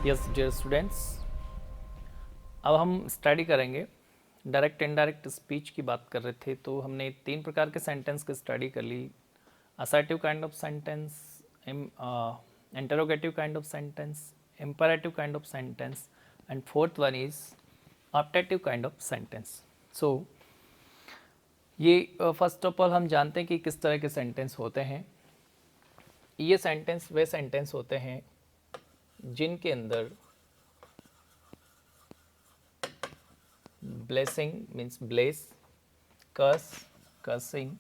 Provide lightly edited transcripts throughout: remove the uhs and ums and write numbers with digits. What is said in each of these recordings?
Yes dear students, अब हम study करेंगे डायरेक्ट इनडायरेक्ट स्पीच की बात कर रहे थे। तो हमने 3 प्रकार के सेंटेंस की स्टडी कर ली। Assertive kind of sentence, interrogative kind of sentence, imperative kind of sentence, and fourth one is optative kind of sentence. So ये फर्स्ट ऑफ ऑल हम जानते हैं कि किस तरह के सेंटेंस होते हैं। ये सेंटेंस वे सेंटेंस होते हैं जिनके अंदर blessing means bless, curse cursing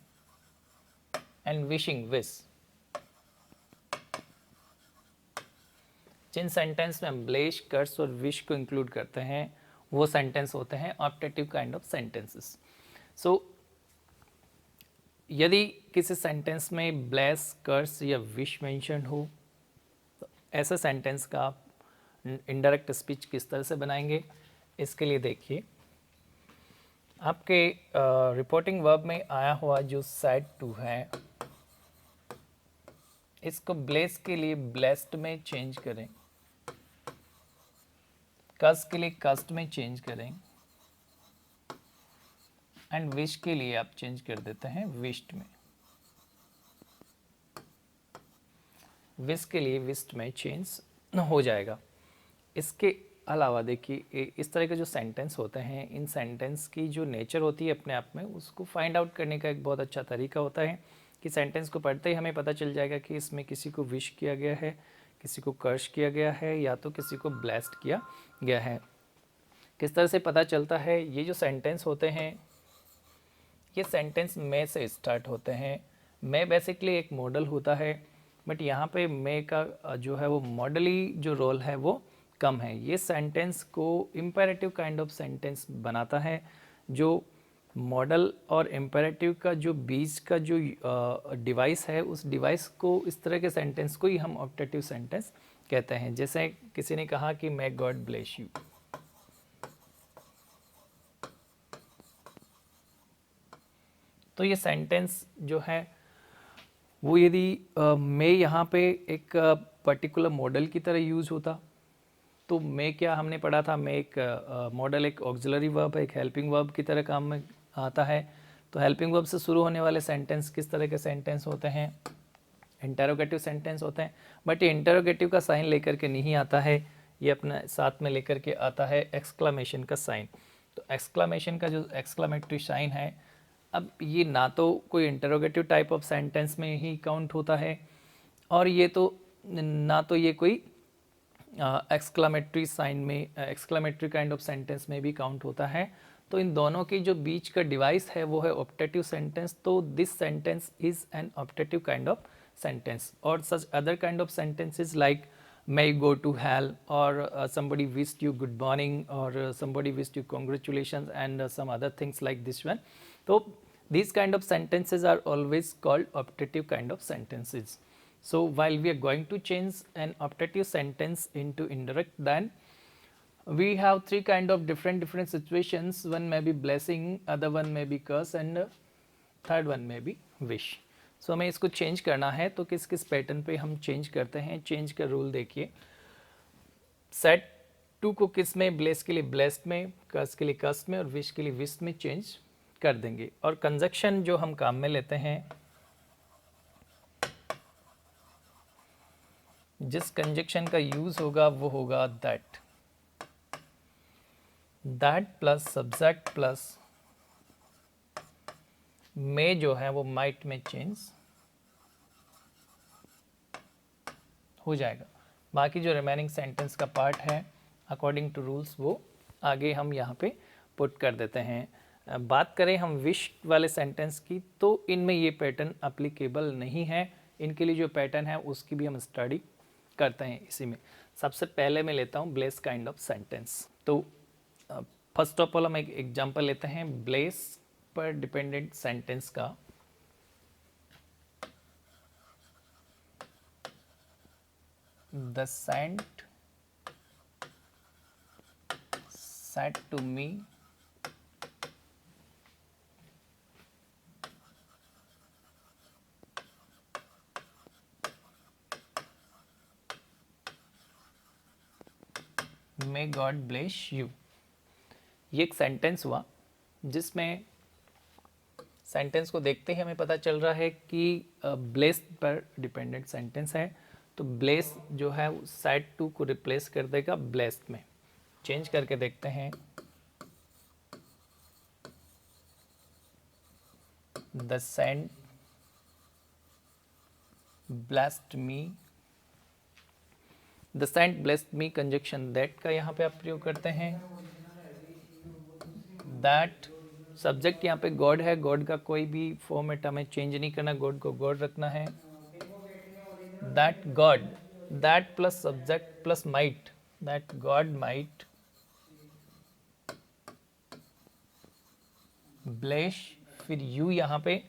and wishing wish. जिन सेंटेंस में हम ब्लेश, कर्स और विश को इंक्लूड करते हैं वो सेंटेंस होते हैं ऑप्टेटिव काइंड ऑफ सेंटेंसेस। सो यदि किसी सेंटेंस में ब्लेस, कर्स या विश मेंशन हो तो ऐसे सेंटेंस का आप इनडायरेक्ट स्पीच किस तरह से बनाएंगे, इसके लिए देखिए आपके रिपोर्टिंग वर्ब में आया हुआ जो सेड टू है, इसको ब्लेस के लिए ब्लेस्ड में चेंज करें, कर्स के लिए कस्ट में चेंज करें एंड विश के लिए आप चेंज कर देते हैं विश्ड में। विश के लिए विश्ड में चेंज हो जाएगा। इसके अलावा देखिए इस तरह के जो सेंटेंस होते हैं, इन सेंटेंस की जो नेचर होती है अपने आप में उसको फाइंड आउट करने का एक बहुत अच्छा तरीका होता है कि सेंटेंस को पढ़ते ही हमें पता चल जाएगा कि इसमें किसी को विश किया गया है, किसी को कर्श किया गया है या तो किसी को ब्लेस्ड किया गया है। किस तरह से पता चलता है? ये जो सेंटेंस होते हैं ये सेंटेंस मे से स्टार्ट होते हैं। मे बेसिकली एक मॉडल होता है, बट यहाँ पे मे का जो है वो मॉडली जो रोल है वो कम है। ये सेंटेंस को इम्पेरेटिव काइंड ऑफ सेंटेंस बनाता है। जो मॉडल और इम्पेरेटिव का जो बीच का जो डिवाइस है, उस डिवाइस को, इस तरह के सेंटेंस को ही हम ऑप्टेटिव सेंटेंस कहते हैं। जैसे किसी ने कहा कि मे गॉड ब्लेस यू, तो ये सेंटेंस जो है वो यदि मे यहाँ पे एक पर्टिकुलर मॉडल की तरह यूज होता तो मे क्या हमने पढ़ा था, मे एक मॉडल, एक ऑक्सिलरी वर्ब है, एक हेल्पिंग वर्ब की तरह काम में आता है। तो हेल्पिंग वर्ब से शुरू होने वाले सेंटेंस किस तरह के सेंटेंस होते हैं? इंटरोगेटिव सेंटेंस होते हैं। बट ये इंटरोगेटिव का साइन लेकर के नहीं आता है, ये अपने साथ में लेकर के आता है एक्सक्लामेशन का साइन। तो एक्सक्लामेशन का जो एक्सक्लामेटरी साइन है, अब ये ना तो कोई इंटरोगेटिव टाइप ऑफ सेंटेंस में ही काउंट होता है और ये तो ना तो ये कोई एक्सक्लामेटरी साइन में, एक्सक्लामेटरी काइंड ऑफ सेंटेंस में भी काउंट होता है। तो इन दोनों के जो बीच का डिवाइस है वो है ऑप्टेटिव सेंटेंस। तो this sentence is an optative kind of sentence. और such other kind of sentences like may you go to hell, or somebody wished you good morning, or somebody wished you congratulations, and some other things like this one. So these kind of sentences are always called optative kind of sentences. So while we are going to change an optative sentence into indirect, then we have 3 kind of different situations. One may be blessing, other one may be curse, and third one may be wish. सो हमें इसको change करना है तो किस किस pattern पे हम change करते हैं। चेंज का रूल देखिए, सेट टू को किस में, ब्लेस के लिए ब्लेस्ड में, कर्स के लिए कर्स में और विश के लिए विश में चेंज कर देंगे। और कंजक्शन जो हम काम में लेते हैं, जिस कंजक्शन का यूज होगा वो होगा that. That plus subject plus में जो है वो माइट में चेंज हो जाएगा। बाकी जो रिमेनिंग सेंटेंस का पार्ट है अकॉर्डिंग टू रूल्स वो आगे हम यहाँ पे पुट कर देते हैं। बात करें हम विश वाले सेंटेंस की तो इनमें ये पैटर्न अप्लीकेबल नहीं है। इनके लिए जो पैटर्न है उसकी भी हम स्टडी करते हैं इसी में। सबसे पहले मैं लेता हूँ ब्लेस काइंड ऑफ सेंटेंस। तो फर्स्ट ऑफ ऑल हम एक एग्जाम्पल लेते हैं ब्लेस पर डिपेंडेंट सेंटेंस का। The saint said to me, may God bless you. ये एक सेंटेंस हुआ जिसमें सेंटेंस को देखते ही हमें पता चल रहा है कि ब्लेस्ड पर डिपेंडेंट सेंटेंस है। तो ब्लेस जो है सैड टू को रिप्लेस कर देगा ब्लेस्ड में। चेंज करके देखते हैं। The saint blessed me, the saint blessed me conjunction that का यहाँ पे आप प्रयोग करते हैं। दैट सब्जेक्ट यहाँ पे गॉड है, गॉड का कोई भी फॉर्मेट हमें चेंज नहीं करना, गॉड को गॉड रखना है। That God, that plus subject plus might, that God might bless, फिर यू यहाँ पे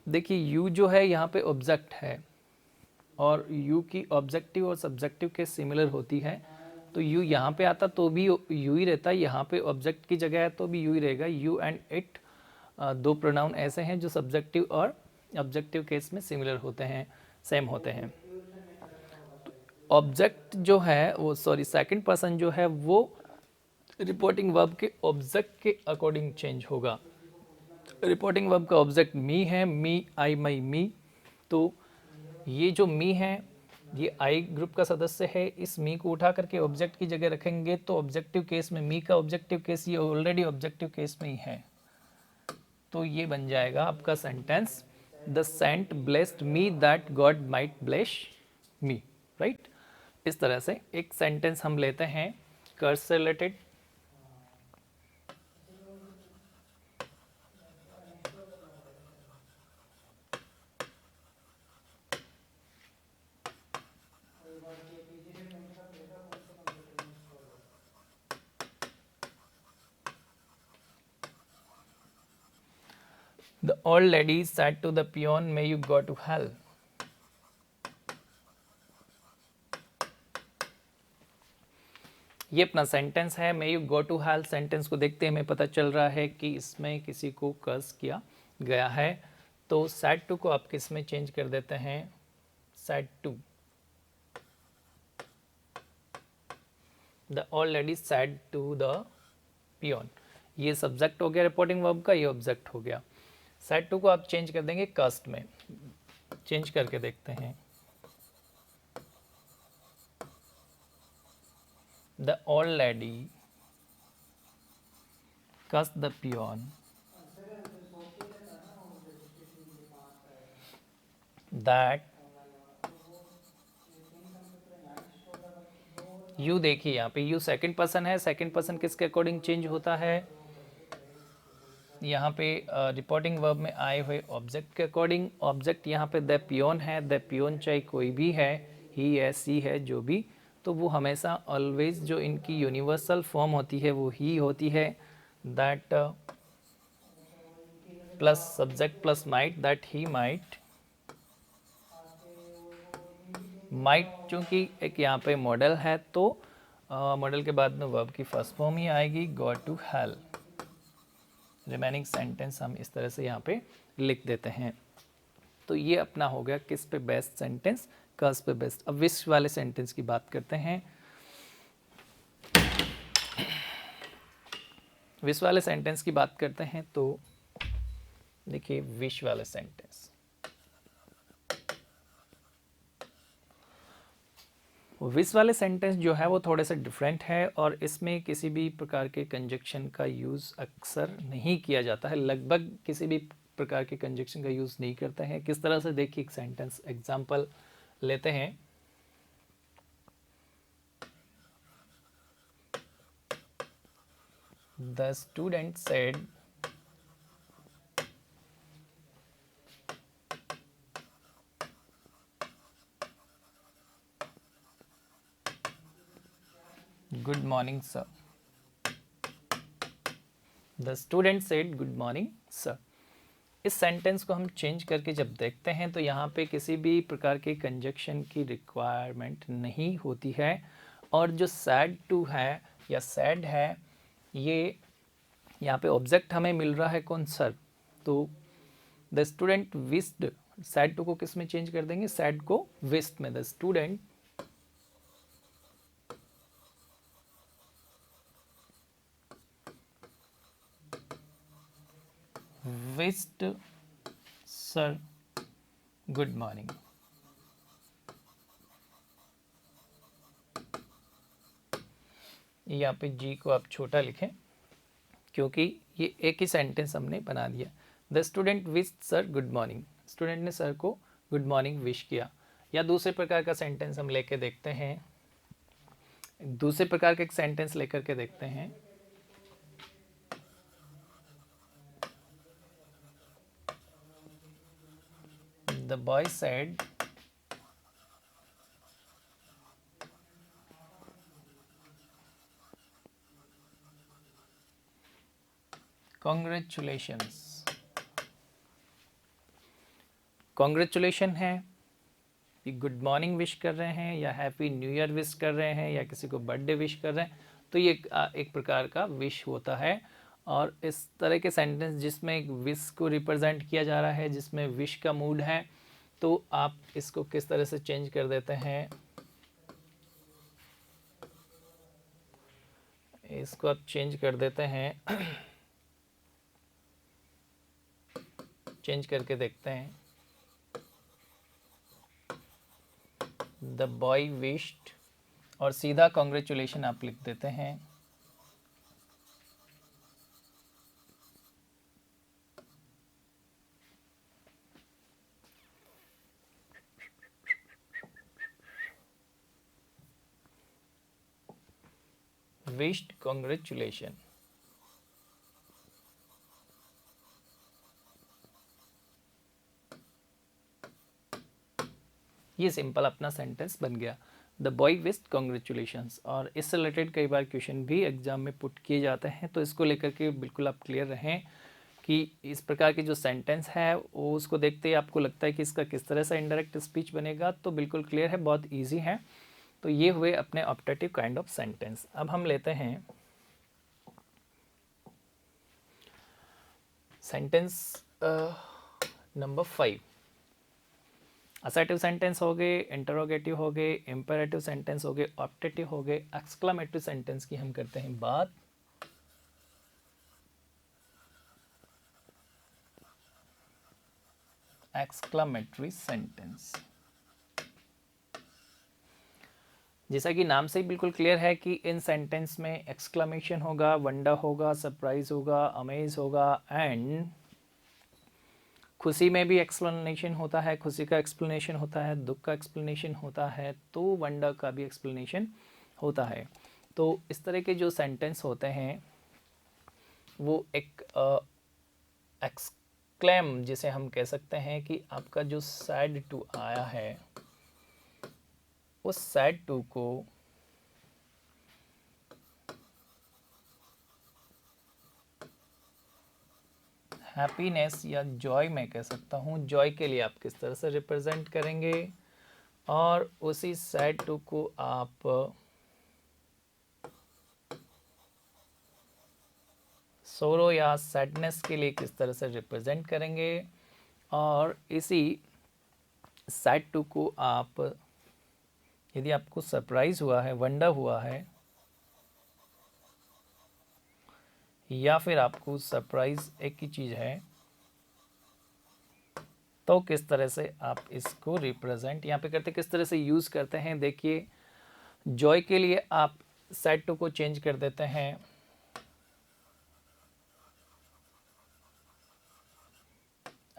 देखिए यू जो है यहाँ पे ऑब्जेक्ट है और यू की ऑब्जेक्टिव और सब्जेक्टिव के सिमिलर होती है। तो यू यहाँ पे आता तो भी यू ही रहता है, यहाँ पे ऑब्जेक्ट की जगह है तो भी यू ही रहेगा। यू एंड इट दो प्रोनाउन ऐसे हैं जो सब्जेक्टिव और ऑब्जेक्टिव केस में सिमिलर होते हैं, सेम होते हैं। ऑब्जेक्ट जो है वो सेकंड पर्सन जो है वो रिपोर्टिंग वर्ब के ऑब्जेक्ट के अकॉर्डिंग चेंज होगा। रिपोर्टिंग वर्ब का ऑब्जेक्ट मी है, मी आई माई मी। तो ये जो मी है ये आई ग्रुप का सदस्य है। इस मी को उठा करके ऑब्जेक्ट की जगह रखेंगे तो ऑब्जेक्टिव केस में मी का ऑब्जेक्टिव केस ये ऑलरेडी ऑब्जेक्टिव केस में ही है। तो ये बन जाएगा आपका sentence, the saint blessed me that God might bless me, right. इस तरह से एक सेंटेंस हम लेते हैं कर्स से related. The old lady said to the peon, may you go to hell. ये अपना सेंटेंस है, may you go to hell। Sentence को देखते हमें पता चल रहा है कि इसमें किसी को कर्स किया गया है। तो said to को आप किस में चेंज कर देते हैं, said to। The old lady said to the peon, ये सब्जेक्ट हो गया रिपोर्टिंग वर्ब का, ये ऑब्जेक्ट हो गया। said to को आप चेंज कर देंगे कस्ट में। चेंज करके देखते हैं। The old lady cursed the peon that, you देखिए यहाँ पे यू सेकंड पर्सन है, सेकंड पर्सन किसके अकॉर्डिंग चेंज होता है, यहाँ पे रिपोर्टिंग वर्ब में आए हुए ऑब्जेक्ट के अकॉर्डिंग। ऑब्जेक्ट यहाँ पे द पियोन है, द पियोन चाहे कोई भी है, ही है, सी है, जो भी, तो वो हमेशा ऑलवेज जो इनकी यूनिवर्सल फॉर्म होती है वो ही होती है। That plus subject plus might, that he might. Might चूँकि एक यहाँ पे मॉडल है तो मॉडल के बाद में वर्ब की फर्स्ट फॉर्म ही आएगी, go to hell. Remaining sentence हम इस तरह से यहाँ पे लिख देते हैं। तो ये अपना हो गया किस पे बेस्ट सेंटेंस, कर्स पे बेस्ट। अब विश वाले सेंटेंस की बात करते हैं। विश वाले सेंटेंस की बात करते हैं तो देखिए विश वाले सेंटेंस, विश वाले सेंटेंस जो है वो थोड़े से डिफरेंट है और इसमें किसी भी प्रकार के कंजक्शन का यूज़ अक्सर नहीं किया जाता है, लगभग किसी भी प्रकार के कंजक्शन का यूज़ नहीं करते हैं। किस तरह से देखिए एक सेंटेंस एग्जांपल लेते हैं। The student said good morning sir. The student said good morning sir. इस सेंटेंस को हम चेंज करके जब देखते हैं तो यहाँ पे किसी भी प्रकार के कंजक्शन की रिक्वायरमेंट नहीं होती है और जो सैड टू है या सैड है, ये यहाँ पे ऑब्जेक्ट हमें मिल रहा है कौन, सर। तो the student wished, said to को किस में चेंज कर देंगे, सैड को विस्ड में। The student wished sir good morning. यहाँ पे जी को आप छोटा लिखें क्योंकि ये एक ही सेंटेंस हमने बना दिया। The student wished sir good morning, student ने सर को गुड मॉर्निंग विश किया। या दूसरे प्रकार का सेंटेंस हम लेके देखते हैं, दूसरे प्रकार का एक सेंटेंस लेकर के देखते हैं। The boy said congratulations. Congratulation है कि गुड मॉर्निंग विश कर रहे हैं या हैप्पी न्यू ईयर विश कर रहे हैं या किसी को बर्थडे विश कर रहे हैं, तो ये एक प्रकार का विश होता है। और इस तरह के सेंटेंस जिसमें एक विश को रिप्रेजेंट किया जा रहा है, जिसमें विश का मूड है, तो आप इसको किस तरह से चेंज कर देते हैं, इसको आप चेंज कर देते हैं चेंज करके देखते हैं। द बॉय विश्ड और सीधा कॉन्ग्रेचुलेशन आप लिख देते हैं। Wished congratulation. ये सिंपल अपना सेंटेंस बन गया, द बॉय विश्ड कॉन्ग्रेचुलेशंस। और इससे रिलेटेड कई बार क्वेश्चन भी एग्जाम में पुट किए जाते हैं, तो इसको लेकर के बिल्कुल आप क्लियर रहें कि इस प्रकार की जो सेंटेंस है वो उसको देखते ही आपको लगता है कि इसका किस तरह से इनडायरेक्ट स्पीच बनेगा, तो बिल्कुल क्लियर है, बहुत ईजी है। तो ये हुए अपने ऑप्टेटिव काइंड ऑफ सेंटेंस। अब हम लेते हैं सेंटेंस नंबर 5। असर्टिव सेंटेंस हो गए, इंटरोगेटिव हो गए, इंपेरेटिव सेंटेंस हो गए, ऑप्टेटिव हो गए। एक्सक्लामेटिव सेंटेंस की हम करते हैं बात। एक्सक्लामेटरी सेंटेंस, जैसा कि नाम से ही बिल्कुल क्लियर है कि इन सेंटेंस में एक्सक्लामेशन होगा, वंडर होगा, सरप्राइज होगा, अमेज होगा, एंड खुशी में भी एक्सप्लेनेशन होता है, खुशी का एक्सप्लेनेशन होता है, दुख का एक्सप्लेनेशन होता है, तो वंडर का भी एक्सप्लेनेशन होता है। तो इस तरह के जो सेंटेंस होते हैं वो एक एक्सक्लेम, जिसे हम कह सकते हैं कि आपका जो सैड टू आया है, उस सैड टू को हैप्पीनेस या जॉय मैं कह सकता हूँ, जॉय के लिए आप किस तरह से रिप्रेजेंट करेंगे, और उसी सैड टू को आप सोरो या सैडनेस के लिए किस तरह से रिप्रेजेंट करेंगे, और इसी सैड टू को आप, यदि आपको सरप्राइज हुआ है, वंडर हुआ है, या फिर आपको सरप्राइज एक ही चीज़ है, तो किस तरह से आप इसको रिप्रेजेंट यहाँ पे करते, किस तरह से यूज़ करते हैं। देखिए, जॉय के लिए आप सैड टू को चेंज कर देते हैं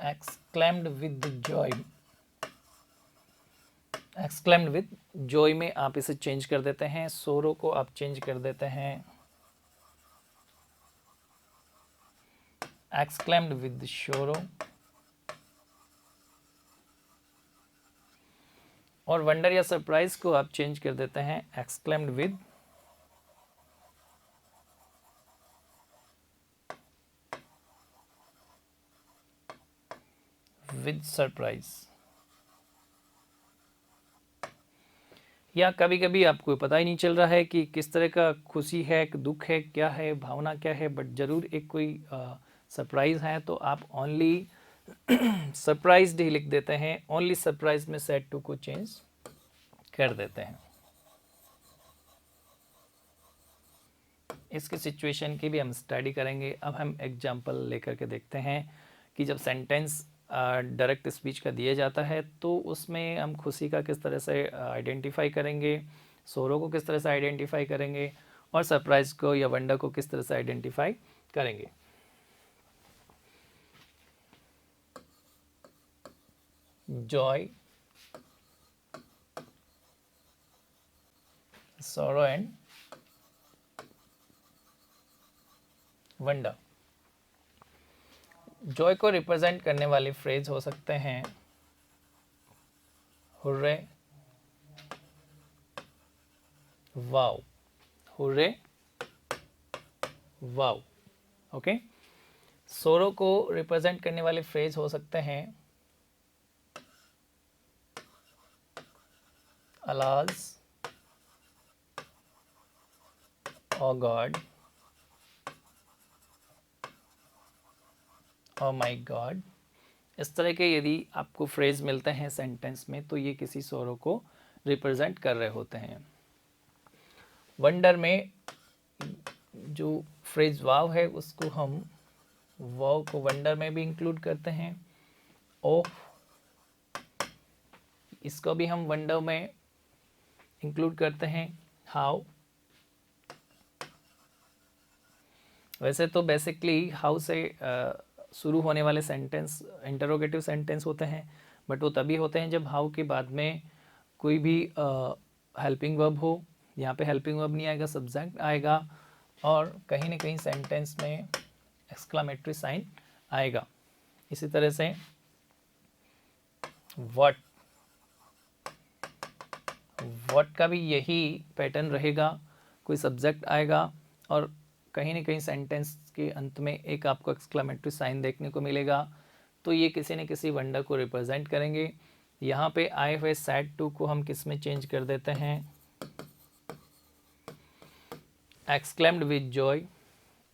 exclaimed with Joy, exclaimed with joy में आप इसे चेंज कर देते हैं। सोरो को आप चेंज कर देते हैं एक्सक्लेम्ड विद शोरो, और वंडर या सरप्राइज को आप चेंज कर देते हैं एक्सक्लेम्ड विद सरप्राइज। या कभी कभी आपको पता ही नहीं चल रहा है कि किस तरह का खुशी है, दुख है, क्या है, भावना क्या है, बट ज़रूर एक कोई सरप्राइज़ है, तो आप ओनली सरप्राइज्ड ही लिख देते हैं, ओनली सरप्राइज में सैड टू को चेंज कर देते हैं। इसकी सिचुएशन की भी हम स्टडी करेंगे। अब हम एग्जाम्पल लेकर के देखते हैं। कि जब सेंटेंस डायरेक्ट स्पीच का दिया जाता है तो उसमें हम खुशी का किस तरह से आइडेंटिफाई करेंगे, सोरो को किस तरह से आइडेंटिफाई करेंगे और सरप्राइज को या वंडर को किस तरह से आइडेंटिफाई करेंगे। Joy, sorrow and wonder. Joy को रिप्रेजेंट करने वाली फ्रेज हो सकते हैं hurray, wow, hurray, wow. Okay. सोरो को रिप्रेजेंट करने वाले फ्रेज हो सकते हैं अलाज, ओ गॉड, ओ माई गॉड। इस तरह के यदि आपको फ्रेज मिलते हैं सेंटेंस में तो ये किसी सोरो को रिप्रेजेंट कर रहे होते हैं। वंडर में जो फ्रेज वाव है उसको हम वाव को वंडर में भी इंक्लूड करते हैं। ओह, इसको भी हम वंडर में इंक्लूड करते हैं। हाउ, वैसे तो बेसिकली हाउ से शुरू होने वाले सेंटेंस इंटरोगेटिव सेंटेंस होते हैं, बट वो तभी होते हैं जब हाउ के बाद में कोई भी हेल्पिंग वर्ब हो। यहाँ पे हेल्पिंग वर्ब नहीं आएगा, सब्जेक्ट आएगा और कहीं ना कहीं सेंटेंस में एक्सक्लामेटरी साइन आएगा। इसी तरह से व्हाट, व्हाट का भी यही पैटर्न रहेगा, कोई सब्जेक्ट आएगा और कहीं ना कहीं सेंटेंस के अंत में एक आपको एक्सक्लामेटरी साइन देखने को मिलेगा, तो ये किसी न किसी वंडर को रिप्रेजेंट करेंगे। यहाँ पे आए हुए सैड टू को हम किस में चेंज कर देते हैं, एक्सक्लेम्ड विद जॉय।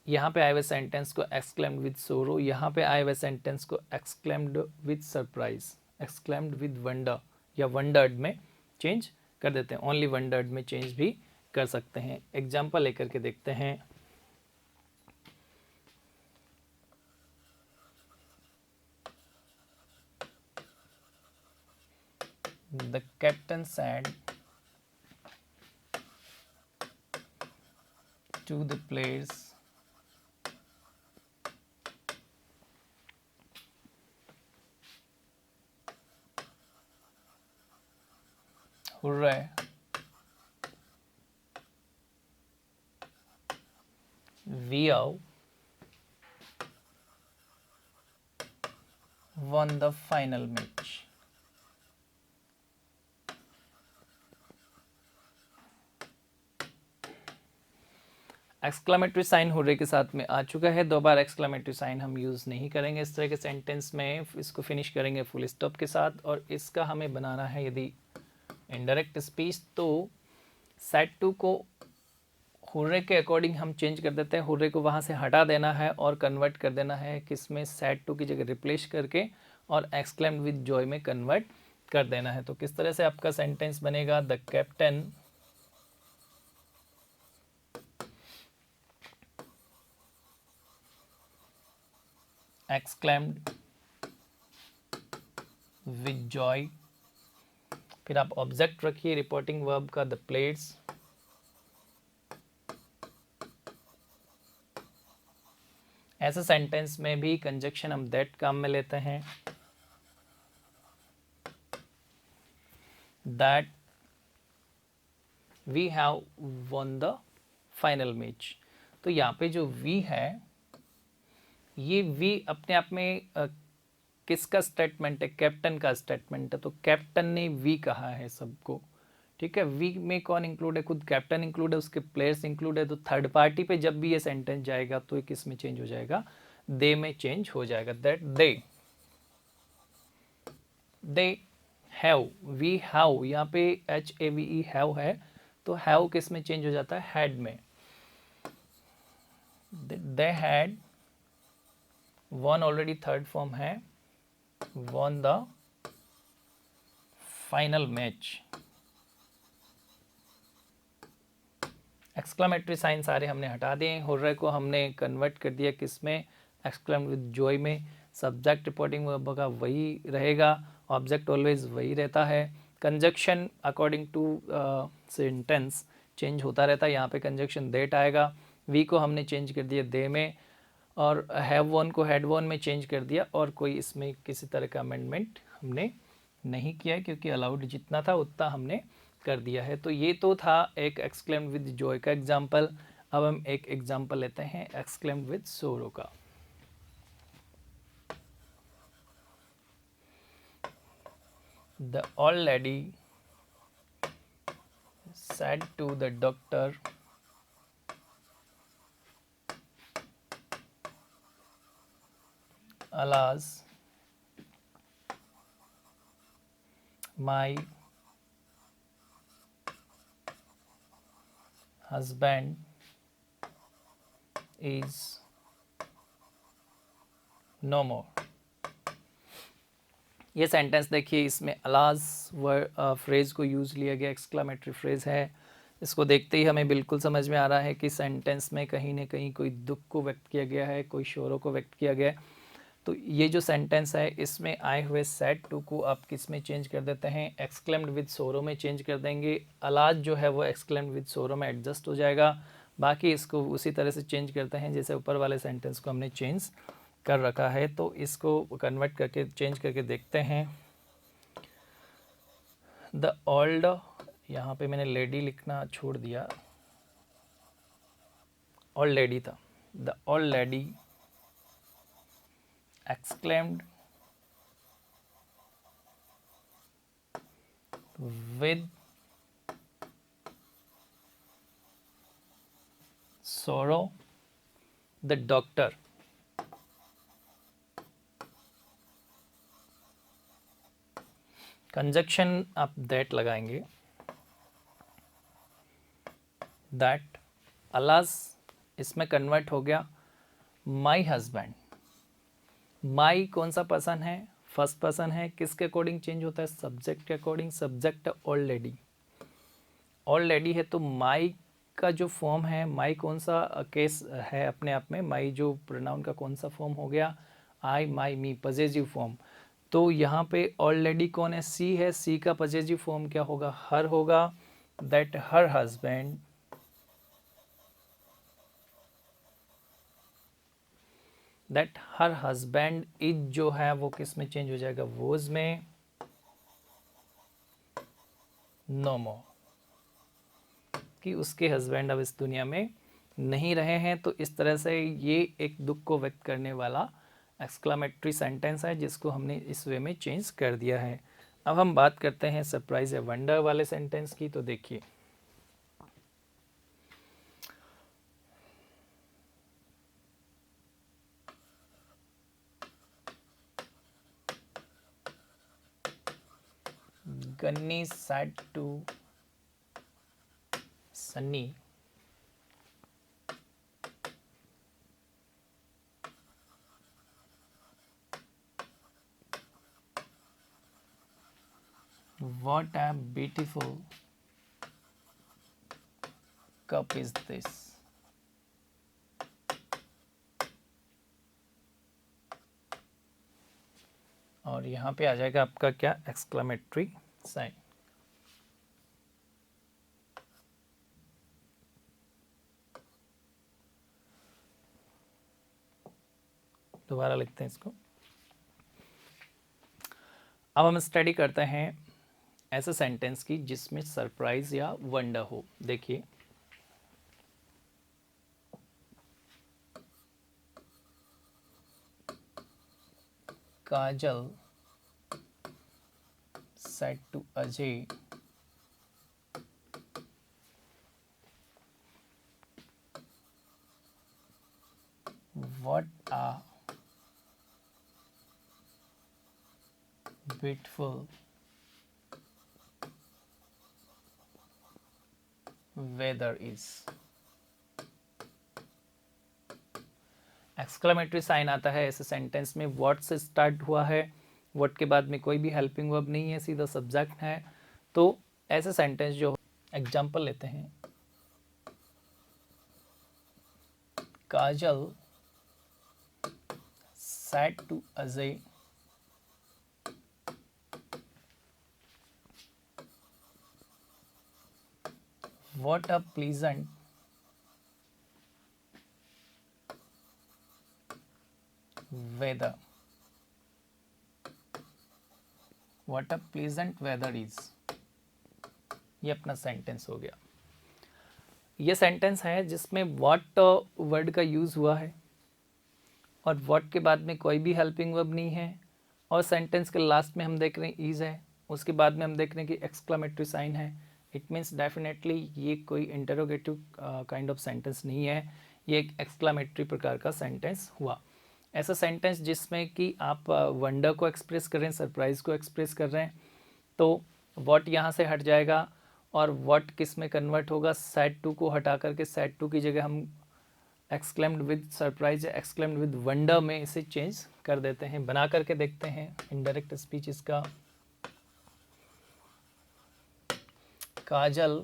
यहाँ पे आए हुए सेंटेंस को एक्सक्लेम्ड विद सोरो, यहाँ पे आए हुए सेंटेंस को exclaimed with surprise, exclaimed with wonder या वंडर्ड में चेंज कर देते हैं। ओनली वंडर्ड में चेंज भी कर सकते हैं। एग्जाम्पल लेकर के देखते हैं। The captain said to the players, hooray, we have won the final match. Exclamatory sign hurray के साथ में आ चुका है। दो बार एक्सक्लामेटरी साइन हम यूज़ नहीं करेंगे इस तरह के सेंटेंस में, इसको फिनिश करेंगे फुल स्टॉप के साथ। और इसका हमें बनाना है यदि इनडायरेक्ट स्पीच, तो सेट टू को हुर्रे के अकॉर्डिंग हम चेंज कर देते हैं। हुर्रे को वहाँ से हटा देना है और कन्वर्ट कर देना है किसमें, सेट टू की जगह रिप्लेस करके और एक्सक्लेम्ड विद जॉय में कन्वर्ट कर देना है। तो किस तरह से आपका सेंटेंस बनेगा, the captain exclaimed with joy। फिर आप ऑब्जेक्ट रखिए रिपोर्टिंग वर्ब का, द प्लेयर्स। ऐसे सेंटेंस में भी कंजक्शन हम दैट काम में लेते हैं, that we have won the final match. तो यहाँ पे जो वी है, ये वी अपने आप में किसका स्टेटमेंट है, कैप्टन का स्टेटमेंट है। तो कैप्टन ने वी कहा है सबको, ठीक है। वी में कौन इंक्लूड है, खुद कैप्टन इंक्लूड है, उसके प्लेयर्स इंक्लूड है। तो थर्ड पार्टी पे जब भी ये सेंटेंस जाएगा तो ये किस में चेंज हो जाएगा, दे में चेंज हो जाएगा। That they have, we have, यहाँ पे HAVE हैव है, तो हैव किस में चेंज हो जाता है, हैड में। They had won, already third form है, won the final match। Exclamatory sign सारे हमने हटा दिए। हुर्रे को हमने कन्वर्ट कर दिया किस में, एक्सक्लेम्ड विद जॉय में। सब्जेक्ट रिपोर्टिंग वर्ब का वही रहेगा, ऑब्जेक्ट ऑलवेज वही रहता है। Conjunction according to sentence change होता रहता है। यहाँ पे कंजक्शन देट आएगा, वी को हमने चेंज कर दिया दे में, और हैव वन को हैड वन में चेंज कर दिया, और कोई इसमें किसी तरह का अमेंडमेंट हमने नहीं किया है, क्योंकि अलाउड जितना था उतना हमने कर दिया है। तो ये तो था एक एक्सक्लेम्ड विद जॉय का एग्जाम्पल। अब हम एक एग्जाम्पल लेते हैं एक्सक्लेम्ड विद सोरो का। The old lady said to the doctor, alas, my husband is no more। ये सेंटेंस देखिए, इसमें अलाज वर्ड फ्रेज को यूज़ लिया गया, एक्सक्लामेटरी फ्रेज है। इसको देखते ही हमें बिल्कुल समझ में आ रहा है कि सेंटेंस में कहीं ना कहीं कोई दुख को व्यक्त किया गया है, कोई शोरों को व्यक्त किया गया है। तो ये जो सेंटेंस है इसमें आए हुए सैड टू को आप किस में चेंज कर देते हैं, एक्सक्लेम्ड विद सोरो में चेंज कर देंगे। अलाज जो है वो एक्सक्लेम्ड विद सोरो में एडजस्ट हो जाएगा। बाकी इसको उसी तरह से चेंज करते हैं जैसे ऊपर वाले सेंटेंस को हमने चेंज कर रखा है। तो इसको कन्वर्ट करके चेंज करके देखते हैं। द ओल्ड, यहाँ पे मैंने लेडी लिखना छोड़ दिया, ओल्ड लेडी था। The old lady exclaimed with sorrow the doctor। Conjunction आप दैट लगाएंगे, दैट अलास इसमें कन्वर्ट हो गया माई हस्बैंड। माई कौन सा पर्सन है, फर्स्ट पर्सन है, किसके अकॉर्डिंग चेंज होता है, सब्जेक्ट के according. Subject old lady, old lady है तो माई का जो फॉर्म है, माई कौन सा केस है अपने आप में, माई जो प्रोनाउन का कौन सा फॉर्म हो गया, आई माई मी, पजेसिव फॉर्म। तो यहाँ पे ऑलरेडी कौन है, सी है, सी का पजेसिव फॉर्म क्या होगा, हर होगा। That her husband, that her husband is जो है वो किस में चेंज हो जाएगा, वोज में, नो मोर, कि उसके हस्बैंड अब इस दुनिया में नहीं रहे हैं। तो इस तरह से ये एक दुख को व्यक्त करने वाला एक्सक्लामेटरी सेंटेंस है जिसको हमने इस वे में चेंज कर दिया है। अब हम बात करते हैं सरप्राइज या वंडर वाले सेंटेंस की। तो देखिए, गन्नी said to Sunny, what a beautiful cup is this। और यहाँ पे आ जाएगा आपका क्या, एक्सक्लामेटरी साइन। दोबारा लिखते हैं इसको। अब हम स्टडी करते हैं ऐसे सेंटेंस की जिसमें सरप्राइज या वंडर हो। देखिए, Kajal said to Ajay, what a beautiful weather is। Exclamatory sign आता है ऐसे सेंटेंस में, व्हाट से स्टार्ट हुआ है, व्हाट के बाद में कोई भी हेल्पिंग वर्ब नहीं है, सीधा सब्जेक्ट है। तो ऐसे सेंटेंस जो, एग्जांपल लेते हैं, काजल said to Ajay, what a pleasant weather. What a pleasant weather is. ये अपना सेंटेंस हो गया। ये सेंटेंस है जिसमें what वर्ड का यूज़ हुआ है और what के बाद में कोई भी हेल्पिंग वर्ब नहीं है और सेंटेंस के लास्ट में हम देख रहे हैं इज है, उसके बाद में हम देख रहे हैं कि एक्सक्लेमेटरी साइन है। इट मीन्स डेफिनेटली ये कोई इंटरोगेटिव काइंड ऑफ सेंटेंस नहीं है, ये एक एक्सक्लेमेटरी प्रकार का सेंटेंस हुआ। ऐसा सेंटेंस जिसमें कि आप वंडर को एक्सप्रेस कर रहे हैं, सरप्राइज को एक्सप्रेस कर रहे हैं, तो व्हाट यहाँ से हट जाएगा और व्हाट किस में कन्वर्ट होगा, सैड टू को हटा करके सैड टू की जगह हम एक्सक्लेम्ड विद सरप्राइज या एक्सक्लेम्ड विद वंडर में इसे चेंज कर देते हैं। बना करके देखते हैं इनडायरेक्ट स्पीच इसका। काजल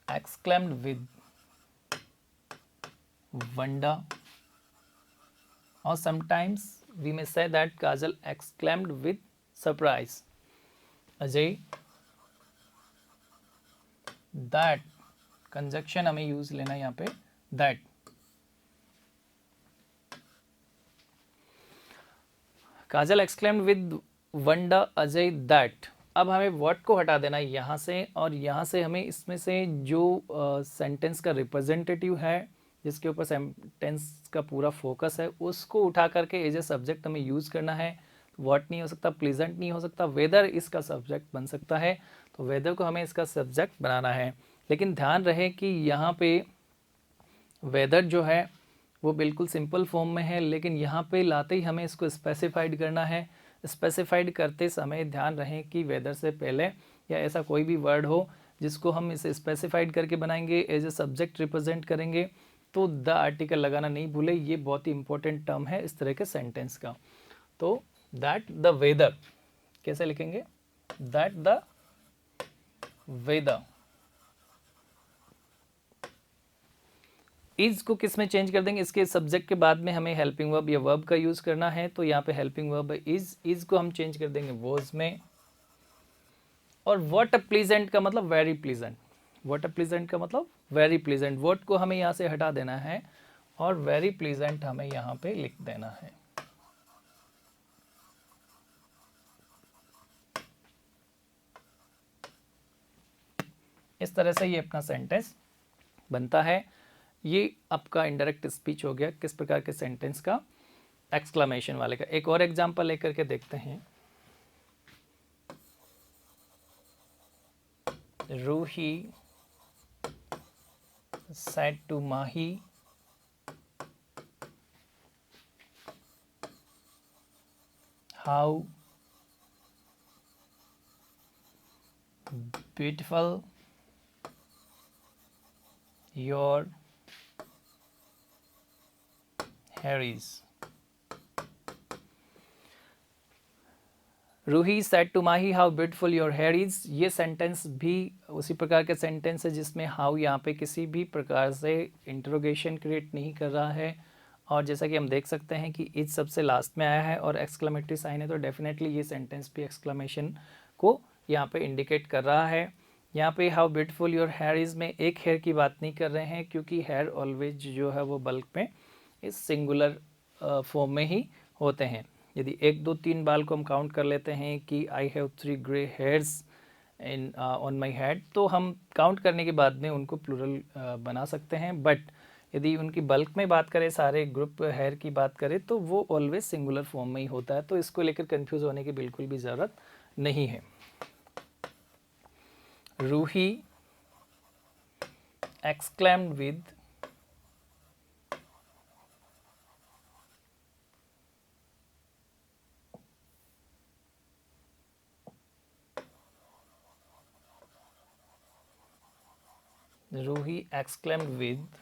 exclaimed with wonder, or sometimes we may say that Kajal exclaimed with surprise. Ajay, that conjunction हमें यूज लेना यहाँ पे that. Kajal exclaimed with wonder Ajay that. अब हमें what को हटा देना है यहाँ से और यहाँ से हमें इसमें से जो सेंटेंस का रिप्रेजेंटेटिव है जिसके ऊपर सेंटेंस का पूरा फोकस है उसको उठा करके एज ए सब्जेक्ट हमें यूज़ करना है। व्हाट नहीं हो सकता, प्लीजेंट नहीं हो सकता, वेदर इसका सब्जेक्ट बन सकता है, तो वेदर को हमें इसका सब्जेक्ट बनाना है। लेकिन ध्यान रहे कि यहाँ पे वेदर जो है वो बिल्कुल सिंपल फॉर्म में है, लेकिन यहाँ पे लाते ही हमें इसको स्पेसिफाइड करना है। स्पेसिफाइड करते समय ध्यान रहे कि वेदर से पहले या ऐसा कोई भी वर्ड हो जिसको हम इसे स्पेसिफाइड करके बनाएंगे, एज ए सब्जेक्ट रिप्रेजेंट करेंगे, तो द आर्टिकल लगाना नहीं भूले। ये बहुत ही इंपॉर्टेंट टर्म है इस तरह के सेंटेंस का। तो दैट द वेदर कैसे लिखेंगे, दैट द वेदर। इज को किस में चेंज कर देंगे, इसके सब्जेक्ट के बाद में हमें हेल्पिंग वर्ब या वर्ब का यूज करना है, तो यहाँ पे हेल्पिंग वर्ब इज को हम चेंज कर देंगे वॉज में। और व्हाट अ प्लीजेंट का मतलब very pleasant, what a pleasant का मतलब वेरी प्लीजेंट। व्हाट को हमें यहाँ से हटा देना है और वेरी प्लीजेंट हमें यहाँ पे लिख देना है। इस तरह से ये अपना सेंटेंस बनता है। ये आपका इनडायरेक्ट स्पीच हो गया किस प्रकार के सेंटेंस का, एक्सक्लेमेशन वाले का। एक और एग्जांपल लेकर के देखते हैं। Ruhi said to Mahi, how beautiful your hair is. Ruhi said to Mahi how beautiful your hair is. ये सेंटेंस भी उसी प्रकार के सेंटेंस है जिसमें हाउ यहाँ पे किसी भी प्रकार से इंटरोगेशन क्रिएट नहीं कर रहा है, और जैसा कि हम देख सकते हैं कि इज सबसे लास्ट में आया है और एक्सक्लेमेटरी साइन है, तो डेफिनेटली ये सेंटेंस भी एक्सक्लेमेशन को यहाँ पे इंडिकेट कर रहा है। यहाँ पे how beautiful your hair is में एक हेयर की बात नहीं कर रहे हैं, क्योंकि हेयर ऑलवेज जो है वो बल्क में इस सिंगुलर फॉर्म में ही होते हैं। यदि 1 2 3 बाल को हम काउंट कर लेते हैं कि I have 3 grey hairs in on my head, तो हम काउंट करने के बाद में उनको प्लूरल बना सकते हैं। बट यदि उनकी बल्क में बात करें, सारे ग्रुप हेयर की बात करें, तो वो ऑलवेज सिंगुलर फॉर्म में ही होता है, तो इसको लेकर कंफ्यूज होने की बिल्कुल भी ज़रूरत नहीं है। Ruhi exclaimed with Ruhi exclaimed with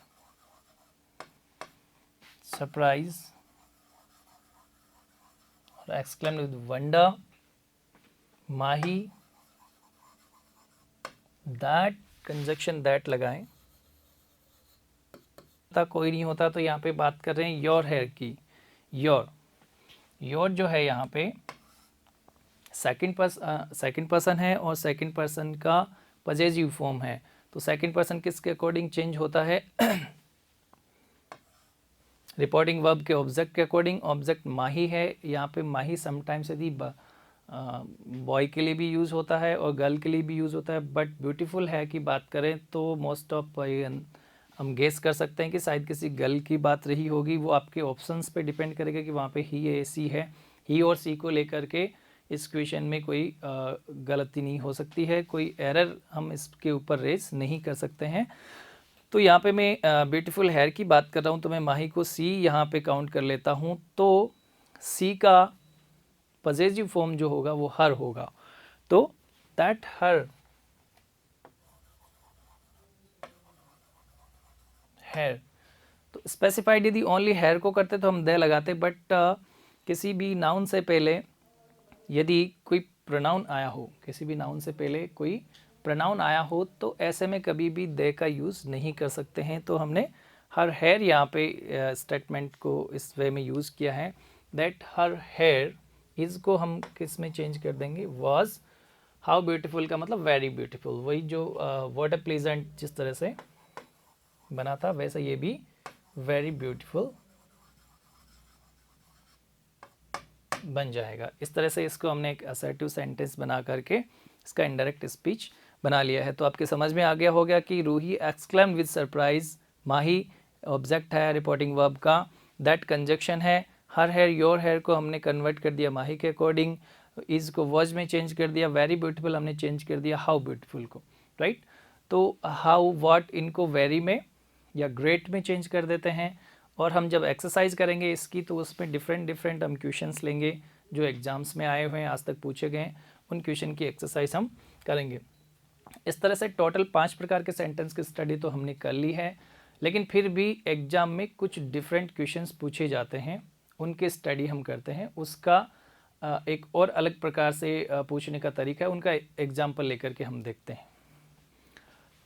surprise or exclaimed with wonder. Mahi, that conjunction that लगाएं, कोई नहीं होता, तो यहाँ पे बात कर रहे हैं योर हेयर की। योर जो है यहाँ पे सेकंड पर्सन है और सेकंड पर्सन का पजेसिव फॉर्म है। तो सेकंड पर्सन किसके अकॉर्डिंग चेंज होता है? रिपोर्टिंग वर्ब के ऑब्जेक्ट के अकॉर्डिंग। ऑब्जेक्ट माही है, यहाँ पे माही समटाइम्स यदि बॉय के लिए भी यूज़ होता है और गर्ल के लिए भी यूज़ होता है, बट ब्यूटीफुल है की बात करें तो मोस्ट ऑफ हम गेस कर सकते हैं कि शायद किसी गर्ल की बात रही होगी। वो आपके ऑप्शंस पे डिपेंड करेगा कि वहाँ पे ही है, सी है। ही और सी को लेकर के इस क्वेश्चन में कोई गलती नहीं हो सकती है, कोई एरर हम इसके ऊपर रेज नहीं कर सकते हैं। तो यहाँ पे मैं ब्यूटीफुल हेयर की बात कर रहा हूँ, तो मैं माही को सी यहाँ पे काउंट कर लेता हूँ। तो सी का पजेसिव फॉर्म जो होगा वो हर होगा। तो दैट हर हेयर, तो स्पेसिफाइड यदि ओनली हेयर को करते तो हम दे लगाते, बट किसी भी नाउन से पहले यदि कोई प्रोनाउन आया हो, किसी भी नाउन से पहले कोई प्रोनाउन आया हो, तो ऐसे में कभी भी दे का यूज़ नहीं कर सकते हैं। तो हमने हर हेयर यहाँ पे स्टेटमेंट को इस वे में यूज़ किया है। दैट हर हेयर, इसको हम किस में चेंज कर देंगे? वॉज। हाउ ब्यूटीफुल का मतलब वेरी ब्यूटीफुल, वही जो वर्ड प्लेजेंट जिस तरह से बना था वैसे ये भी वेरी ब्यूटीफुल बन जाएगा। इस तरह से इसको हमने एक असर्टिव सेंटेंस बना करके इसका इनडायरेक्ट स्पीच बना लिया है। तो आपके समझ में आ गया होगा कि Ruhi exclaimed with surprise, Mahi object है रिपोर्टिंग वर्ब का, दैट कंजक्शन है, हर हेयर योर हेयर को हमने कन्वर्ट कर दिया माही के अकॉर्डिंग, इज को वॉज में चेंज कर दिया, वेरी ब्यूटीफुल हमने चेंज कर दिया हाउ ब्यूटीफुल को, राइट। तो हाउ व्हाट इनको वेरी में या ग्रेट में चेंज कर देते हैं। और हम जब एक्सरसाइज करेंगे इसकी, तो उसमें डिफरेंट हम क्वेश्चंस लेंगे जो एग्जाम्स में आए हुए हैं, आज तक पूछे गए हैं, उन क्वेश्चन की एक्सरसाइज हम करेंगे। इस तरह से टोटल 5 प्रकार के सेंटेंस की स्टडी तो हमने कर ली है, लेकिन फिर भी एग्जाम में कुछ डिफरेंट क्वेश्चंस पूछे जाते हैं, उनके स्टडी हम करते हैं। उसका एक और अलग प्रकार से पूछने का तरीका है, उनका एग्जाम्पल लेकर के हम देखते हैं।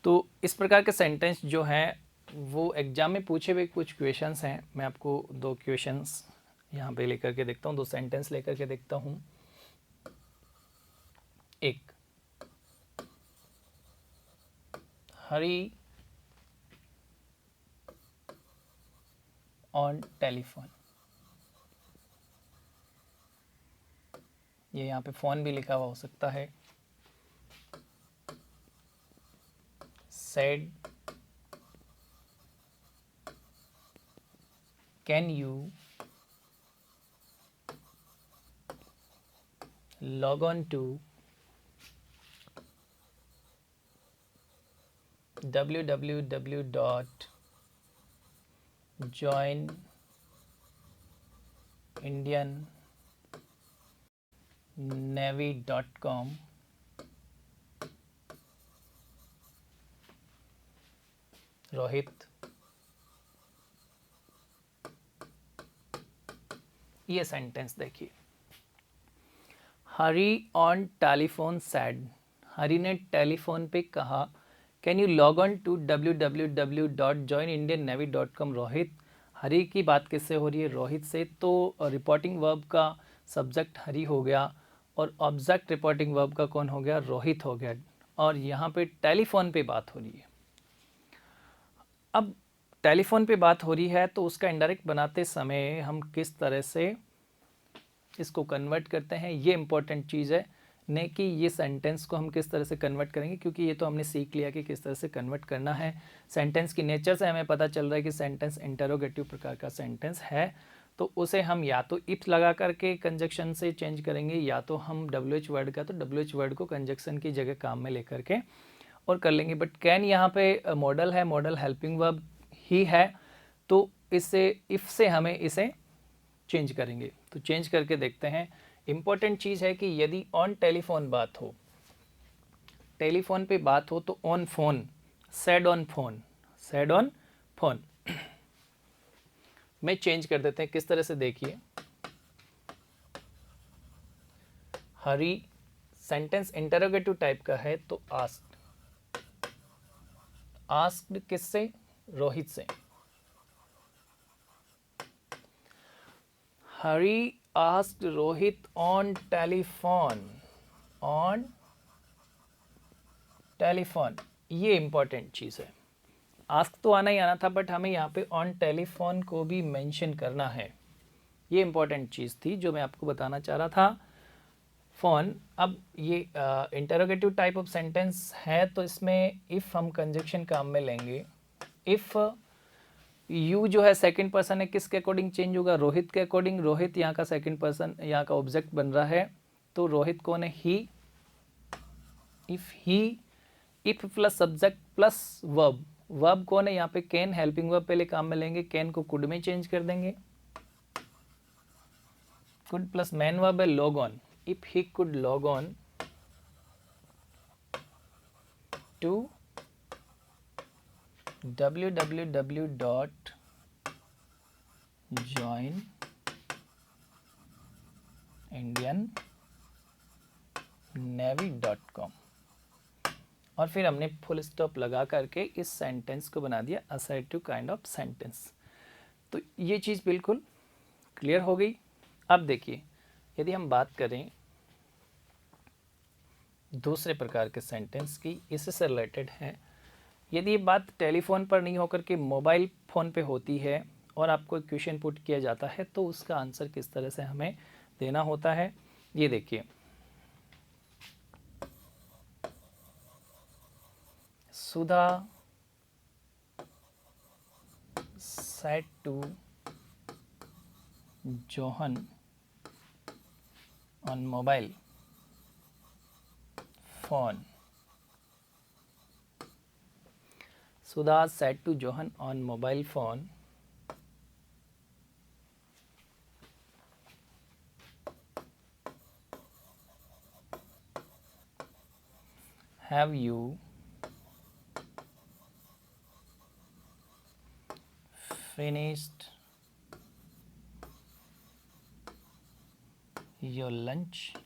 तो इस प्रकार के सेंटेंस जो हैं वो एग्जाम में पूछे हुए कुछ क्वेश्चंस हैं। मैं आपको 2 क्वेश्चंस यहाँ पे लेकर के देखता हूँ, 2 सेंटेंस लेकर के देखता हूँ। एक, हरी ऑन टेलीफोन, ये यहाँ पे फ़ोन भी लिखा हुआ हो सकता है। Said can you log on to www.joinindiannavy.com Rohit, ये सेंटेंस देखिए। Hari on telephone said, Hari ने टेलीफोन पे कहा, can you log on to www.joinindiannavy.com Rohit. Hari की बात किससे हो रही है? रोहित से। तो रिपोर्टिंग वर्ब का सब्जेक्ट हरी हो गया और ऑब्जेक्ट रिपोर्टिंग वर्ब का कौन हो गया? रोहित हो गया। और यहाँ पे टेलीफोन पे बात हो रही है। अब टेलीफोन पे बात हो रही है तो उसका इनडायरेक्ट बनाते समय हम किस तरह से इसको कन्वर्ट करते हैं, ये इंपॉर्टेंट चीज़ है, नहीं कि ये सेंटेंस को हम किस तरह से कन्वर्ट करेंगे, क्योंकि ये तो हमने सीख लिया कि किस तरह से कन्वर्ट करना है। सेंटेंस की नेचर से हमें पता चल रहा है कि सेंटेंस इंटरोगेटिव प्रकार का सेंटेंस है, तो उसे हम या तो इफ लगा करके कंजक्शन से चेंज करेंगे, या तो हम WH वर्ड का तो WH वर्ड को कंजक्शन की जगह काम में लेकर के और कर लेंगे। बट कैन यहाँ पे मॉडल है, मॉडल हेल्पिंग वर्ब ही है, तो इससे इफ से हमें इसे चेंज करेंगे। तो चेंज करके देखते हैं। इंपॉर्टेंट चीज़ है कि यदि ऑन टेलीफोन बात हो, टेलीफोन पे बात हो, तो on phone, said on phone, said on phone में चेंज कर देते हैं। किस तरह से देखिए, हरी सेंटेंस इंटरोगेटिव टाइप का है तो आस्क्ड, आस्क्ड किससे? रोहित से। हरी आस्क्ड रोहित ऑन टेलीफोन, ये इंपॉर्टेंट चीज़ है। आस्क तो आना ही आना था, बट हमें यहाँ पे ऑन टेलीफोन को भी मेंशन करना है। ये इंपॉर्टेंट चीज़ थी जो मैं आपको बताना चाह रहा था। फोन, अब ये इंटरोगेटिव टाइप ऑफ सेंटेंस है, तो इसमें इफ़ हम कंजक्शन काम में लेंगे। इफ़ यू जो है सेकंड पर्सन है, किसके अकॉर्डिंग चेंज होगा? रोहित के अकॉर्डिंग। रोहित यहाँ का सेकंड पर्सन, यहाँ का ऑब्जेक्ट बन रहा है, तो रोहित कौन है? He. If he, if plus subject plus verb. Verb कौन है यहाँ पे? कैन। हेल्पिंग वर्ब पहले काम में लेंगे, कैन को कुड में चेंज कर देंगे। कुड प्लस मैन वर्ब है log on. If he could log on to www.joinindiannavy.com, और फिर हमने फुल स्टॉप लगा करके इस सेंटेंस को बना दिया असर्टिव काइंड ऑफ सेंटेंस। तो ये चीज़ बिल्कुल क्लियर हो गई। अब देखिए, यदि हम बात करें दूसरे प्रकार के सेंटेंस की, इससे रिलेटेड है। यदि ये बात टेलीफोन पर नहीं होकर के मोबाइल फ़ोन पे होती है और आपको एक क्वेश्चन पुट किया जाता है, तो उसका आंसर किस तरह से हमें देना होता है, ये देखिए। सुधा said to Johan on mobile phone. Sudha said to Johan on mobile phone, have you finished your lunch?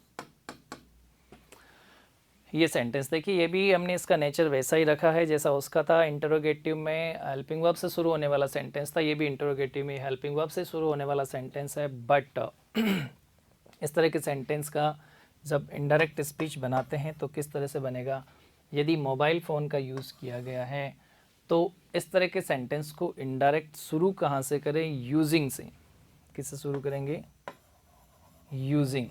ये सेंटेंस देखिए, ये भी हमने इसका नेचर वैसा ही रखा है जैसा उसका था। इंटरोगेटिव में हेल्पिंग वर्ब से शुरू होने वाला सेंटेंस था, ये भी इंटरोगेटिव में हेल्पिंग वर्ब से शुरू होने वाला सेंटेंस है। बट इस तरह के सेंटेंस का जब इनडायरेक्ट स्पीच बनाते हैं तो किस तरह से बनेगा? यदि मोबाइल फ़ोन का यूज़ किया गया है तो इस तरह के सेंटेंस को इनडायरेक्ट शुरू कहाँ से करें? यूजिंग से। किससे शुरू करेंगे? यूजिंग।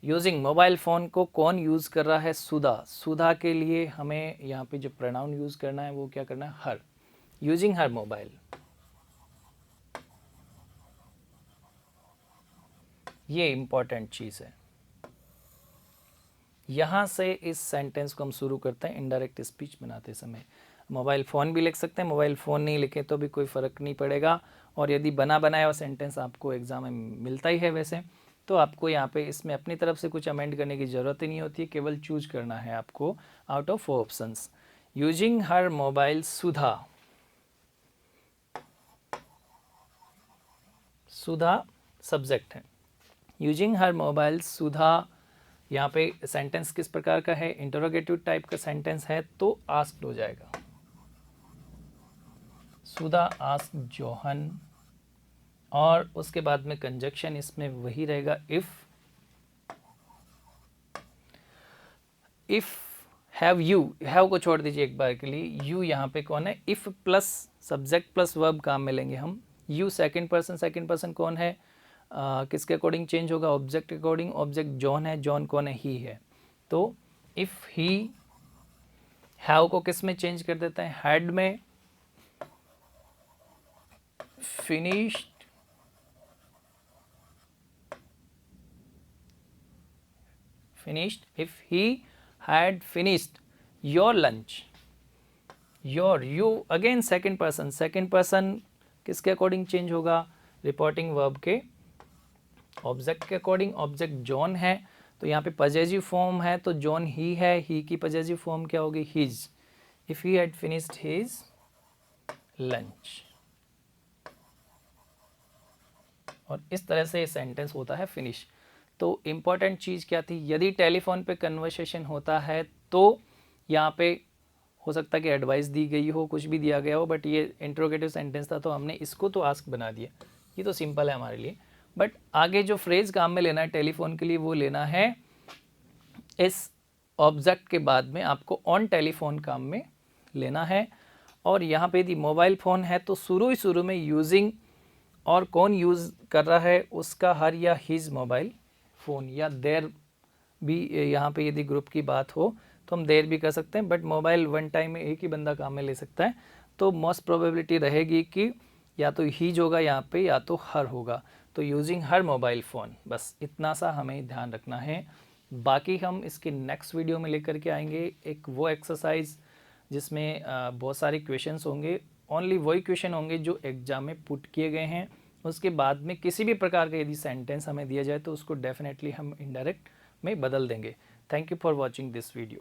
यूजिंग मोबाइल फ़ोन को कौन यूज़ कर रहा है? सुधा। सुधा के लिए हमें यहाँ पे जो प्रोनाउन यूज़ करना है वो क्या करना है? हर। यूजिंग हर मोबाइल। ये इम्पॉर्टेंट चीज़ है। यहाँ से इस सेंटेंस को हम शुरू करते हैं इनडायरेक्ट स्पीच बनाते समय। मोबाइल फ़ोन भी लिख सकते हैं, मोबाइल फ़ोन नहीं लिखे तो भी कोई फ़र्क नहीं पड़ेगा। और यदि बना बनाया हुआ सेंटेंस आपको एग्ज़ाम में मिलता ही है वैसे, तो आपको यहाँ पे इसमें अपनी तरफ से कुछ अमेंड करने की ज़रूरत ही नहीं होती है, केवल चूज करना है आपको out of 4 options. Using her mobile Sudha. Sudha subject है। यूजिंग हर मोबाइल सुधा, यहाँ पे सेंटेंस किस प्रकार का है? इंटरोगेटिव टाइप का सेंटेंस है, तो आस्क्ड हो जाएगा। सुधा आस्क्ड जोहन, और उसके बाद में कंजक्शन इसमें वही रहेगा इफ हैव यू। हैव को छोड़ दीजिए एक बार के लिए, यू यहाँ पे कौन है? If plus subject plus verb काम में लेंगे हम। यू सेकंड पर्सन कौन है? किसके अकॉर्डिंग चेंज होगा? ऑब्जेक्ट के अकॉर्डिंग। ऑब्जेक्ट जॉन है, जॉन कौन है? ही है। तो इफ ही, हैव को किस में चेंज कर देते हैं? हैड में। Finished, if he had finished your lunch. Your, you again second person किसके अकॉर्डिंग चेंज होगा? रिपोर्टिंग वर्ब के ऑब्जेक्ट के अकॉर्डिंग। ऑब्जेक्ट जॉन है, तो यहाँ पे पजेसिव फॉर्म है, तो जॉन ही है, ही की पजेसिव फॉर्म क्या होगी? His. If he had finished his lunch. और इस तरह से सेंटेंस होता है फिनिश। तो इम्पॉर्टेंट चीज़ क्या थी? यदि टेलीफोन पे कन्वर्सेशन होता है तो यहाँ पे हो सकता है कि एडवाइस दी गई हो, कुछ भी दिया गया हो, बट ये इंट्रोगेटिव सेंटेंस था तो हमने इसको तो आस्क बना दिया। ये तो सिंपल है हमारे लिए। बट आगे जो फ्रेज काम में लेना है टेलीफोन के लिए, वो लेना है इस ऑब्जेक्ट के बाद में आपको ऑन टेलीफोन काम में लेना है। और यहाँ पे यदि मोबाइल फ़ोन है तो शुरू में यूजिंग, और कौन यूज़ कर रहा है उसका हर या हिज मोबाइल फ़ोन, या देर भी यहाँ पे यदि ग्रुप की बात हो तो हम देर भी कर सकते हैं, बट मोबाइल वन टाइम में एक ही बंदा काम में ले सकता है, तो मोस्ट प्रोबेबिलिटी रहेगी कि या तो हीज होगा यहाँ पे या तो हर होगा। तो यूजिंग हर मोबाइल फ़ोन, बस इतना सा हमें ध्यान रखना है। बाकी हम इसके नेक्स्ट वीडियो में लेकर के आएंगे एक वो एक्सरसाइज जिसमें बहुत सारे क्वेश्चंस होंगे, ओनली वही क्वेश्चन होंगे जो एग्जाम में पुट किए गए हैं। उसके बाद में किसी भी प्रकार का यदि सेंटेंस हमें दिया जाए तो उसको डेफिनेटली हम इनडायरेक्ट में बदल देंगे। Thank you for watching this video.